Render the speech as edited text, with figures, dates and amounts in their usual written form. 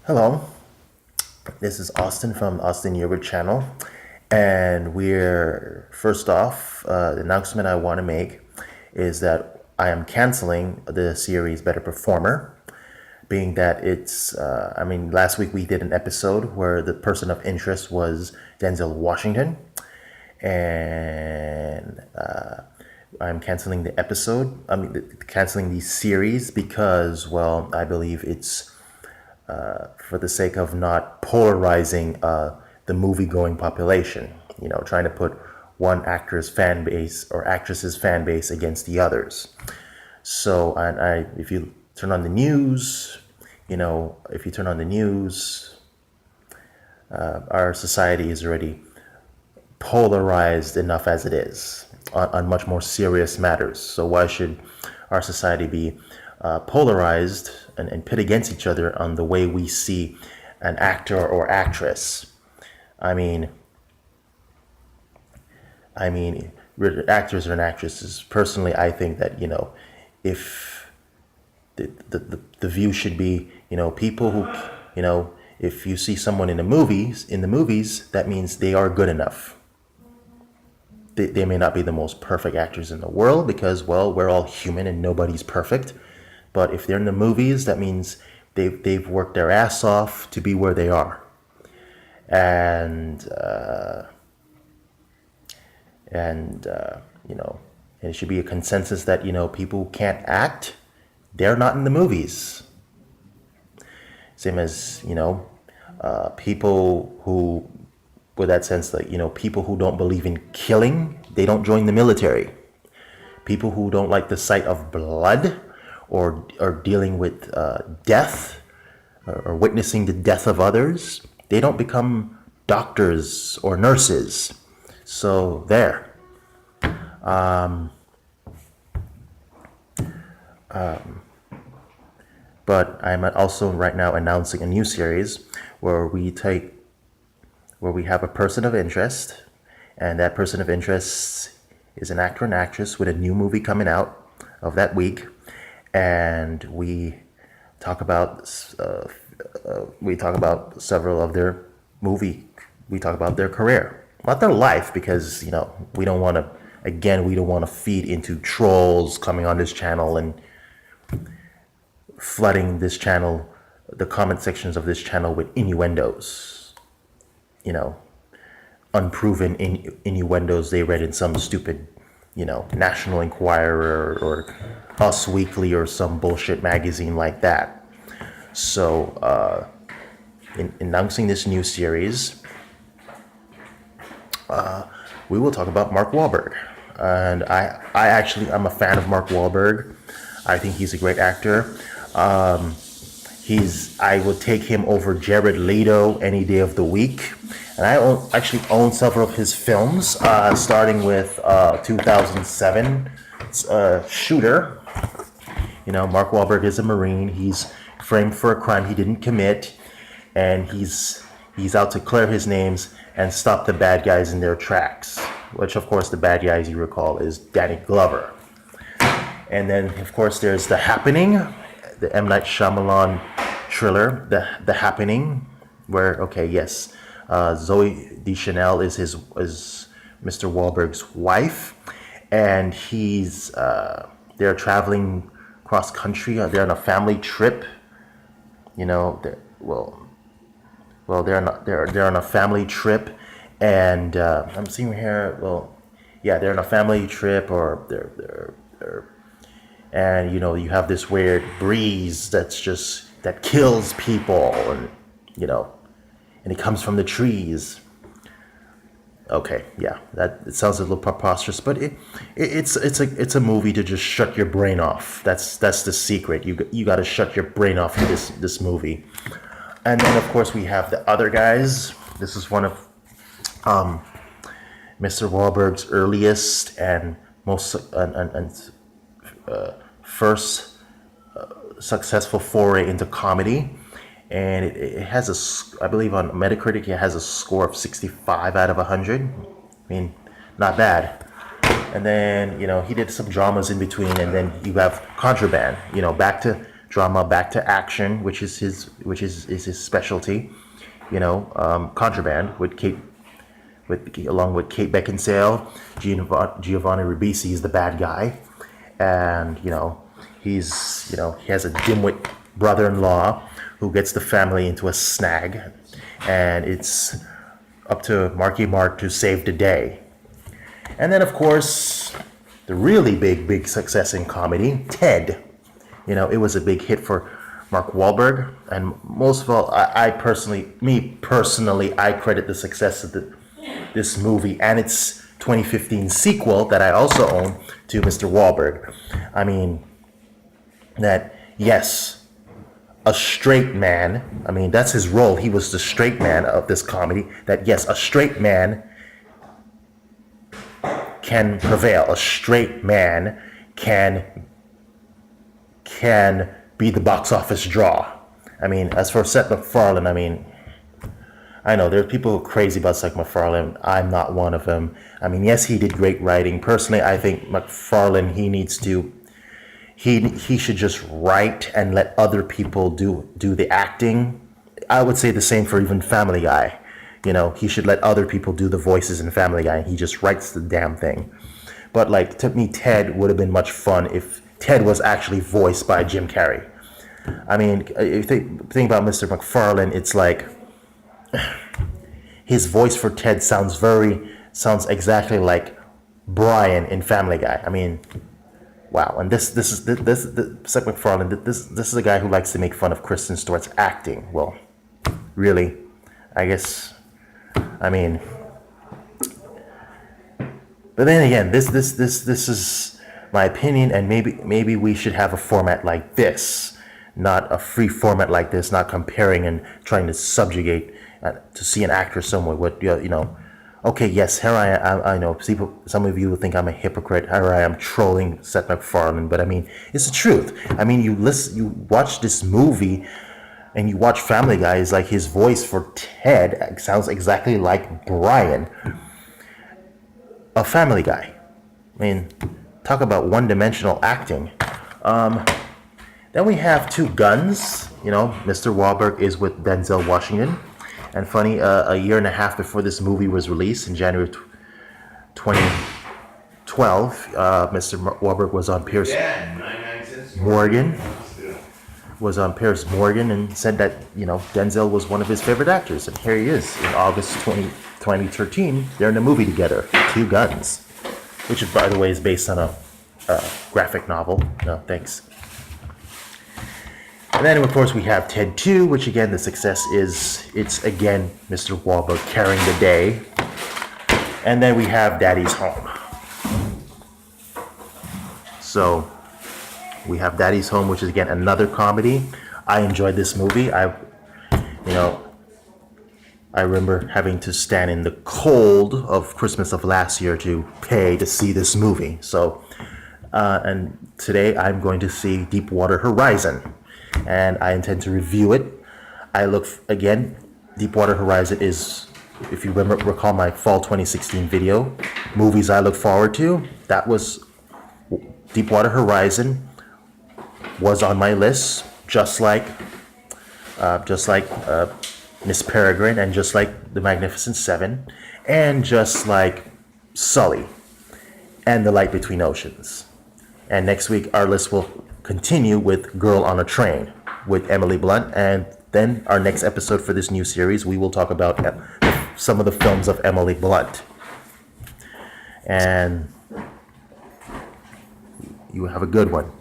Hello, this is Austin from Austin Yearwood channel, and we're first off, the announcement I want to make is that I am canceling the series Better Performer, being that last week we did an episode where the person of interest was Denzel Washington, and I'm canceling the episode, canceling the series because, well, I believe it's for the sake of not polarizing the movie-going population. Trying to put one actor's fan base or actress's fan base against the others. So, if you turn on the news, our society is already polarized enough as it is on much more serious matters. So why should our society be polarized and pit against each other on the way we see an actor or actress? Actors and actresses. Personally, I think that if the view should be people who if you see someone in the movies, that means they are good enough. They may not be the most perfect actors in the world because, well, we're all human and nobody's perfect. But if they're in the movies, that means they've worked their ass off to be where they are. And it should be a consensus that people who can't act, they're not in the movies. Same as people who, with that sense, like people who don't believe in killing, they don't join the military. People who don't like the sight of blood or dealing with death or witnessing the death of others, they don't become doctors or nurses. So there. But I'm also right now announcing a new series where we have a person of interest, and that person of interest is an actor and actress with a new movie coming out of that week, and we talk about several of their movie. We talk about their career, not their life, because we don't want to feed into trolls coming on this channel and flooding this channel, the comment sections of this channel, with innuendos. Unproven innuendos they read in some stupid, National Enquirer or Us Weekly or some bullshit magazine like that. So, in announcing this new series, we will talk about Mark Wahlberg. And I'm a fan of Mark Wahlberg. I think he's a great actor. I would take him over Jared Leto any day of the week. And I own several of his films, starting with 2007 Shooter. Mark Wahlberg is a Marine. He's framed for a crime he didn't commit, and he's out to clear his names and stop the bad guys in their tracks. Which, of course, the bad guys you recall is Danny Glover. And then, of course, there's The Happening, the M. Night Shyamalan thriller, The Happening, where, okay, yes, Zoe Deschanel is Mr. Wahlberg's wife, and they're traveling cross country. They're on a family trip. They're on a family trip, and I'm seeing here. Well, yeah, they're on a family trip, or and you have this weird breeze that kills people, and and it comes from the trees. Okay, yeah, it sounds a little preposterous, but it's a movie to just shut your brain off. That's the secret. You got to shut your brain off in this movie. And then, of course, we have the other guys. This is one of Mr. Wahlberg's earliest and most first successful foray into comedy, and it has I believe on Metacritic it has a score of 65 out of 100. I mean, not bad. And then he did some dramas in between, and then you have Contraband. Back to drama back to action, which is his specialty. Contraband with along with Kate Beckinsale. Giovanni Ribisi is the bad guy, and he has a dimwit brother-in-law who gets the family into a snag, and it's up to Marky Mark to save the day. And then, of course, the really big success in comedy, Ted. It was a big hit for Mark Wahlberg, and most of all, I personally, I credit the success of this movie and its 2015 sequel that I also own to Mr. Wahlberg. I mean, that, yes, a straight man, that's his role. He was the straight man of this comedy. That, yes, a straight man can prevail. A straight man can be the box office draw. As for Seth MacFarlane, I know there are people who are crazy about Seth MacFarlane. I'm not one of them. Yes, he did great writing. Personally, I think MacFarlane, he should just write and let other people do the acting. I would say the same for even Family Guy. He should let other people do the voices in Family Guy, and he just writes the damn thing. But to me, Ted would have been much fun if Ted was actually voiced by Jim Carrey. If you think about Mr. MacFarlane, it's like his voice for Ted sounds exactly like Brian in Family Guy. Wow. And this Seth MacFarlane, this is a guy who likes to make fun of Kristen Stewart's acting. Well, really, I guess. But then again, this is my opinion, and maybe we should have a format like this, not a free format like this, not comparing and trying to subjugate to see an actor somewhere. Okay, yes, here I know some of you will think I'm a hypocrite. Here I am trolling Seth MacFarlane, but it's the truth. You watch this movie and you watch Family Guy, is like his voice for Ted sounds exactly like Brian of Family Guy. Talk about one-dimensional acting. Then we have Two Guns. Mr. Wahlberg is with Denzel Washington. And funny, a year and a half before this movie was released in January 2012, Mr. Wahlberg was on Piers Morgan. And said that Denzel was one of his favorite actors, and here he is in August 2013. They're in a movie together, Two Guns, which, by the way, is based on a graphic novel. No, thanks. And then, of course, we have Ted 2, which, again, the success is, it's, again, Mr. Wahlberg carrying the day. And then we have Daddy's Home. So, we have Daddy's Home, which is, again, another comedy. I enjoyed this movie. I remember having to stand in the cold of Christmas of last year to pay to see this movie. So, and today I'm going to see Deepwater Horizon, and I intend to review it. Deepwater Horizon is, if you recall my fall 2016 video, movies I look forward to. That was Deepwater Horizon was on my list, just like Miss Peregrine, and just like The Magnificent Seven, and just like Sully, and The Light Between Oceans. And next week our list will continue with Girl on a Train with Emily Blunt, and then our next episode for this new series, we will talk about some of the films of Emily Blunt. And you have a good one.